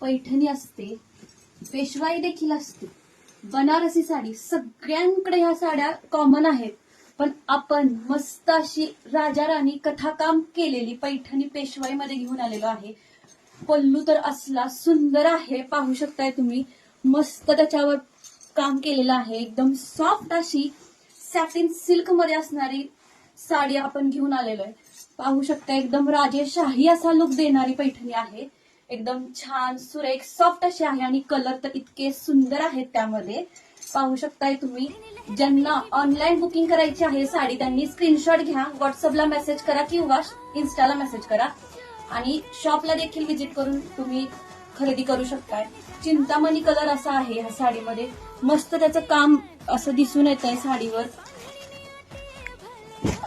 पैठणी असते, पेशवाई देखील असते, बनारसी साडी, सगळ्यांकडे ह्या साड्या कॉमन आहेत. पण आपण मस्त अशी राजा राणी कथाकाम केलेली पैठणी पेशवाईमध्ये घेऊन आलेलो आहे. पल्लू तर असला सुंदर आहे, पाहू शकताय तुम्ही. मस्त त्याच्यावर काम केलेलं आहे. एकदम सॉफ्ट अशी सॅटिन सिल्क मध्ये असणारी साडी आपण घेऊन आलेलो आहे. पाहू शकता एकदम राजेशाही असा लुक देणारी पैठणी आहे. एकदम छान सुरेख सॉफ्ट अशी आहे आणि कलर तर इतके सुंदर आहेत त्यामध्ये. पाहू शकताय तुम्ही. ज्यांना ऑनलाईन बुकिंग करायची आहे साडी त्यांनी स्क्रीनशॉट घ्या, व्हॉट्सअपला मेसेज करा किंवा इन्स्टाला मेसेज करा आणि शॉपला देखील व्हिजिट करून तुम्ही खरेदी करू शकताय. चिंतामणी कलर असा आहे ह्या साडीमध्ये. मस्त त्याचं काम असं दिसून येत आहे साडीवर.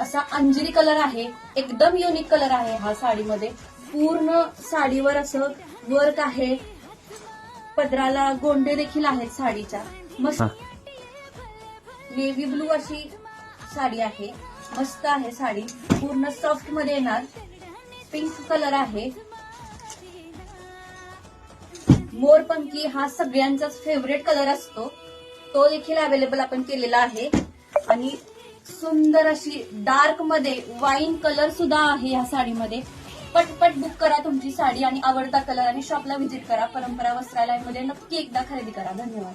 असा अंजिरी कलर आहे, एकदम युनिक कलर आहे हा साडीमध्ये. पूर्ण साडीवर असं वर्क आहे, पदराला गोंडे देखील आहेत साडीच्या. मस्त नेव्ही ब्लू अशी साडी आहे, मस्त आहे साडी. पूर्ण सॉफ्ट मध्ये येणार. पिंक कलर आहे. मोरपंखी हा सगळ्यांचाच फेवरेट कलर असतो, तो देखील अवेलेबल आपण केलेला आहे. आणि सुंदर अशी डार्क मध्ये वाईन कलर सुद्धा आहे या साडीमध्ये. पटपट बुक करा तुमची साडी आणि आवडता कलर आणि शॉपला व्हिजिट करा. परंपरा वस्त्रालयामध्ये नक्की एकदा खरेदी करा. धन्यवाद.